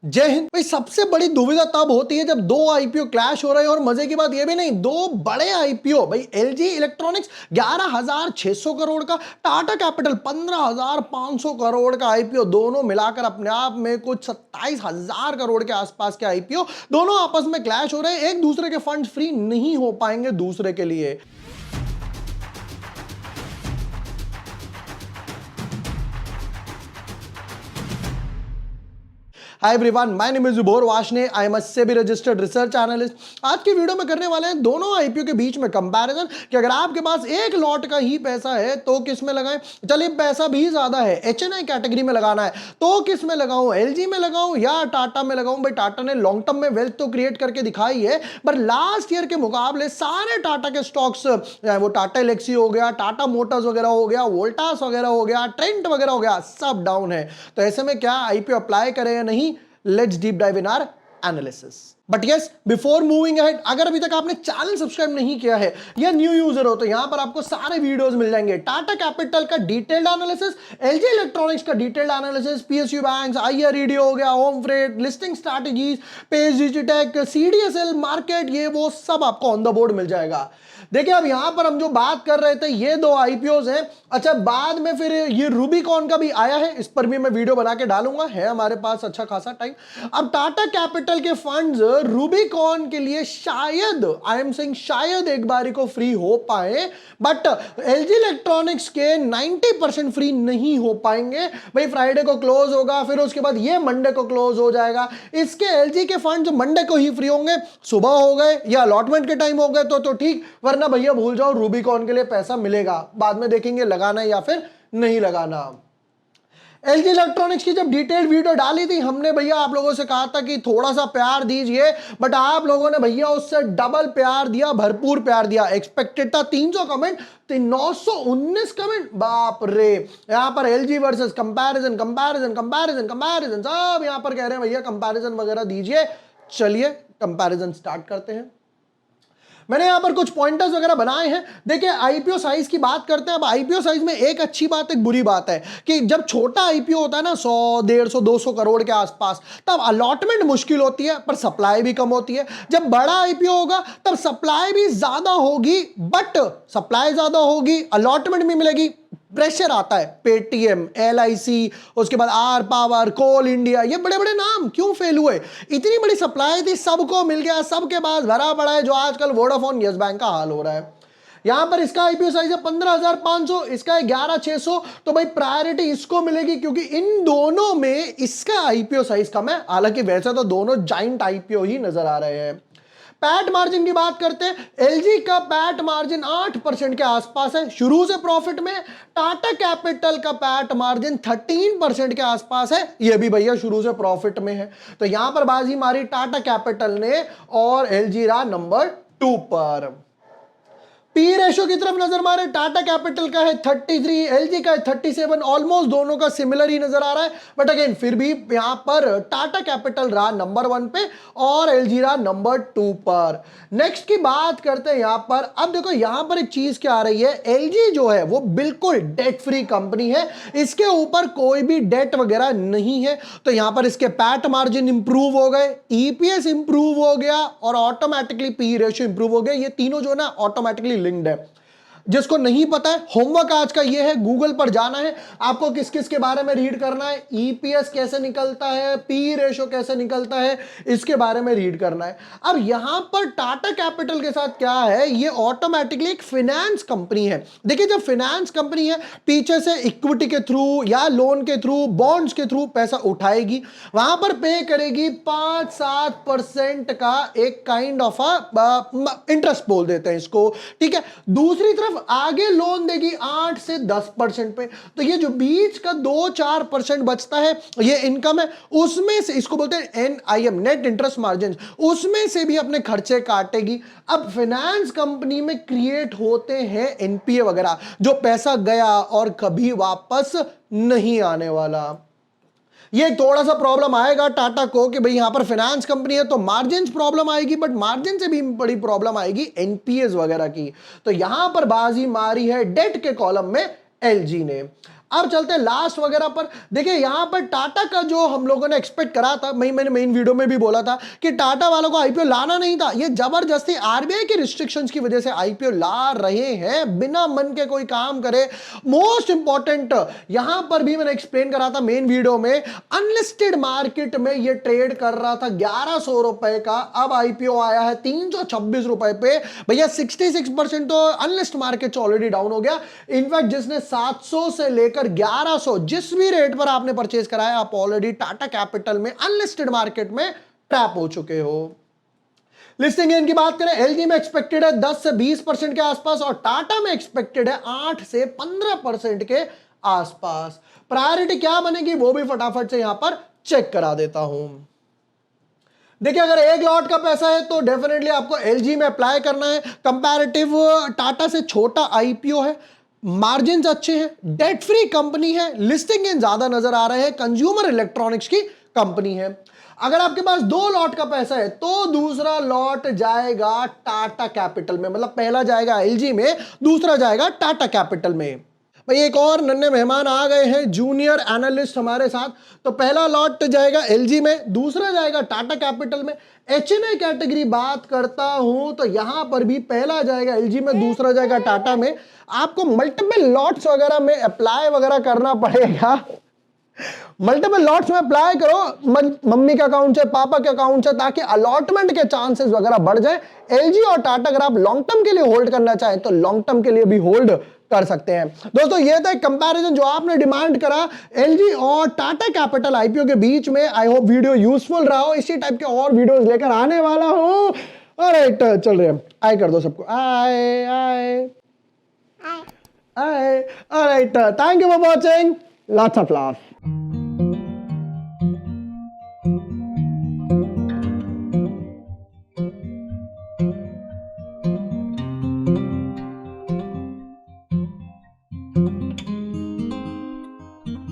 जय हिंद भाई। सबसे बड़ी दुविधा तब होती है जब दो आईपीओ क्लैश हो रहे हैं और मजे की बात यह भी नहीं, दो बड़े आईपीओ भाई एलजी इलेक्ट्रॉनिक्स 11,600 करोड़ का, टाटा कैपिटल 15,500 करोड़ का आईपीओ, दोनों मिलाकर अपने आप में कुछ 27,000 करोड़ के आसपास के आईपीओ, दोनों आपस में क्लैश हो रहे हैं। एक दूसरे के फंड फ्री नहीं हो पाएंगे दूसरे के लिए। Hi everyone, my name is जुबोर वाशने, I am a SEBI registered research analyst. आज की वीडियो में करने वाले हैं दोनों आईपीओ के बीच में कंपैरिजन कि अगर आपके पास एक लॉट का ही पैसा है तो किस में लगाएं। चलिए, पैसा भी ज्यादा है, एचएनआई कैटेगरी में लगाना है तो किस में लगाऊं, एलजी में लगाऊं या टाटा में लगाऊं। भाई टाटा ने लॉन्ग टर्म में वेल्थ तो क्रिएट करके दिखाई है, पर लास्ट ईयर के मुकाबले सारे टाटा के स्टॉक्स, वो टाटा एलेक्सी हो गया, टाटा मोटर्स वगैरह हो गया, वोल्टास वगैरह हो गया, ट्रेंट वगैरह हो गया, सब डाउन है। तो ऐसे में क्या आईपीओ अप्लाई करें या नहीं, let's deep dive in our analysis. But yes, before moving ahead, अगर अभी तक आपने चैनल सब्सक्राइब नहीं किया है या न्यू यूजर हो तो यहां पर आपको सारे वीडियोस मिल जाएंगे। टाटा कैपिटल का डिटेल्ड एनालिसिस, एलजी इलेक्ट्रॉनिक्स का डिटेल्ड एनालिसिस, पीएसयू बैंक्स, आईआरईडी हो गया, home freight, listing strategies, page Digitek, CDSL market, ये वो सब आपको ऑन द बोर्ड मिल जाएगा। देखिए, अब यहां पर हम जो बात कर रहे थे ये दो आईपीओस हैं। अच्छा, बाद में फिर ये रूबिकॉन का भी आया है, इस पर भी मैं वीडियो बना के डालूंगा, है हमारे पास अच्छा खासा टाइम। अब टाटा कैपिटल के फंड्स रूबिकॉन के लिए शायद, आई एम सेइंग शायद, एक बारी को फ्री हो पाए, बट एलजी इलेक्ट्रॉनिक्स के 90% फ्री नहीं हो पाएंगे। भाई फ्राइडे को क्लोज होगा, फिर उसके बाद ये मंडे को क्लोज हो जाएगा। इसके एलजी के फंड्स मंडे को ही फ्री होंगे, सुबह हो गए या अलॉटमेंट के टाइम हो गए तो ठीक, वरना भैया भूल जाओ, रूबिकॉन के लिए पैसा मिलेगा, बाद में देखेंगे लगाना या फिर नहीं लगाना। एलजी इलेक्ट्रॉनिक्स की जब डिटेल्ड वीडियो डाली थी हमने, भैया आप लोगों से कहा था कि थोड़ा सा प्यार दीजिए, बट आप लोगों ने भैया उससे डबल प्यार दिया, भरपूर प्यार दिया। एक्सपेक्टेड था 300 कमेंट, 919 कमेंट, बाप रे। यहां पर LG versus comparison comparison comparison comparison, सब यहां पर कह रहे हैं भैया कंपैरिजन वगैरह दीजिए। चलिए कंपैरिजन स्टार्ट करते हैं। मैंने यहां पर कुछ पॉइंटर्स वगैरह बनाए हैं। देखिए, आईपीओ साइज की बात करते हैं। अब आईपीओ साइज में एक अच्छी बात, एक बुरी बात है कि जब छोटा आईपीओ होता है ना, 100, 150, 200 करोड़ के आसपास, तब अलॉटमेंट मुश्किल होती है पर सप्लाई भी कम होती है। जब बड़ा आईपीओ होगा तब सप्लाई भी ज्यादा होगी, बट सप्लाई ज्यादा होगी, अलॉटमेंट भी मिलेगी, प्रेशर आता है। पेटीएम, एलआईसी, उसके बाद आर पावर, कोल इंडिया, ये बड़े बड़े नाम क्यों फेल हुए? इतनी बड़ी सप्लाई थी, सबको मिल गया, सबके पास भरा पड़ा है, जो आजकल वोडाफोन यस बैंक का हाल हो रहा है। यहां पर इसका आईपीओ साइज है 15,500, इसका है 11,600, तो भाई प्रायोरिटी इसको मिलेगी क्योंकि इन दोनों में इसका आईपीओ साइज कम है। हालांकि वैसे तो दोनों जाइंट आईपीओ ही नजर आ रहे हैं। पैट मार्जिन की बात करते हैं, एलजी का पैट मार्जिन 8% के आसपास है, शुरू से प्रॉफिट में। टाटा कैपिटल का पैट मार्जिन 13% के आसपास है, यह भी भैया शुरू से प्रॉफिट में है। तो यहां पर बाजी मारी टाटा कैपिटल ने और एलजी रहा नंबर 2 पर। पी रेशो की तरफ नजर मारे, टाटा कैपिटल का है 33, एलजी का है 37, ऑलमोस्ट दोनों का सिमिलर ही नजर आ रहा है। बट अगेन फिर भी यहां पर टाटा कैपिटल रहा नंबर 1 पे और एलजी रहा नंबर 2 पर। नेक्स्ट की बात करते हैं यहां पर। अब देखो यहां पर एक चीज क्या आ रही है, एलजी जो है वो बिल्कुल डेट फ्री कंपनी है, इसके ऊपर कोई भी डेट वगैरह नहीं है। तो यहां पर इसके पैट मार्जिन इंप्रूव हो गए, ईपीएस इंप्रूव हो गया और ऑटोमेटिकली पी रेशियो इंप्रूव हो गया। ये तीनों जो है ना ऑटोमेटिकली लिंक्ड है। जिसको नहीं पता है, होमवर्क आज का ये है, गूगल पर जाना है, आपको किस किस के बारे में रीड करना है, ईपीएस कैसे निकलता है, पी रेशो कैसे निकलता है, इसके बारे में रीड करना है। अब यहां पर टाटा कैपिटल के साथ क्या है, ये ऑटोमेटिकली एक फाइनेंस कंपनी है। देखिए, जब फाइनेंस कंपनी है, पीछे से इक्विटी के थ्रू या लोन के थ्रू, बॉन्ड्स के थ्रू पैसा उठाएगी, वहां पर पे करेगी 5-7% का एक काइंड ऑफ इंटरेस्ट बोल देते हैं इसको, ठीक है। दूसरी तरफ आगे लोन देगी 8 से 10% पे, तो ये जो बीच का 2-4% बचता है, ये इनकम है, उसमें से इसको बोलते हैं एनआईएम, नेट इंटरेस्ट मार्जिन, उसमें से भी अपने खर्चे काटेगी। अब फाइनेंस कंपनी में क्रिएट होते हैं एनपीए वगैरह, जो पैसा गया और कभी वापस नहीं आने वाला। ये थोड़ा सा प्रॉब्लम आएगा टाटा को कि भाई यहां पर फाइनेंस कंपनी है तो मार्जिन प्रॉब्लम आएगी, बट मार्जिन से भी बड़ी प्रॉब्लम आएगी एनपीएस वगैरह की। तो यहां पर बाजी मारी है डेट के कॉलम में एलजी ने। अब चलते हैं लास्ट वगैरह पर। देखिए यहां पर टाटा का जो हम लोगों ने एक्सपेक्ट करा था, मैंने मेन वीडियो में भी बोला था कि टाटा वालों को आईपीओ लाना नहीं था, ये जबरदस्ती आरबीआई की रिस्ट्रिक्शंस की वजह से आईपीओ ला रहे हैं, बिना मन के कोई काम करे। मोस्ट इंपॉर्टेंट यहां पर भी मैंने एक्सप्लेन करा था मेन वीडियो में, अनलिस्टेड मार्केट में ये ट्रेड कर रहा था 1100 रुपए का, अब आईपीओ आया है 326 रुपए पे। भैया 66% तो अनलिस्ट मार्केट ऑलरेडी डाउन हो गया। इनफैक्ट जिसने 700 से लेकर 1100 जिस भी रेट पर आपने परचेज कराया, आप ऑलरेडी टाटा कैपिटल में अनलिस्टेड मार्केट में ट्रैप हो चुके हो। लिस्टिंग गेन की बात करें, एलजी में एक्सपेक्टेड है 10 से 20% के आसपास और टाटा में एक्सपेक्टेड है 8 से 15% के आसपास। प्रायोरिटी क्या बनेगी वो भी फटाफट से यहां पर चेक करा देता हूं। देखिए अगर एक लॉट का पैसा है तो डेफिनेटली आपको एलजी में अप्लाई करना है। कंपैरेटिव टाटा से छोटा आईपीओ है, मार्जिन अच्छे हैं, डेट फ्री कंपनी है, लिस्टिंग गेन ज्यादा नजर आ रहे हैं, कंज्यूमर इलेक्ट्रॉनिक्स की कंपनी है। अगर आपके पास 2 लॉट का पैसा है तो दूसरा लॉट जाएगा टाटा कैपिटल में, मतलब पहला जाएगा एलजी में, दूसरा जाएगा टाटा कैपिटल में। भाई एक और नन्हे मेहमान आ गए हैं, जूनियर एनालिस्ट हमारे साथ। तो पहला लॉट जाएगा एलजी में, दूसरा जाएगा टाटा कैपिटल में। एचएनआई कैटेगरी बात करता हूं तो यहां पर भी पहला जाएगा एलजी में, दूसरा जाएगा टाटा में। आपको मल्टीपल लॉट्स वगैरह में अप्लाई वगैरह करना पड़ेगा, मल्टीपल लॉट्स में अप्लाई करो, मम्मी के अकाउंट से, पापा के अकाउंट से, ताकि अलॉटमेंट के चांसेस वगैरह बढ़ जाए। एलजी और टाटा अगर आप लॉन्ग टर्म के लिए होल्ड करना चाहें तो लॉन्ग टर्म के लिए भी होल्ड कर सकते हैं। दोस्तों ये था एक कंपैरिजन जो आपने डिमांड करा एलजी और टाटा कैपिटल आईपीओ के बीच में। आई होप वीडियो यूजफुल रहा हो, इसी टाइप के और वीडियोस लेकर आने वाला हूं। ऑलराइट चल रहे हैं, आए कर दो सबको, आए आए आए। Alright, thank you for watching, lots of love.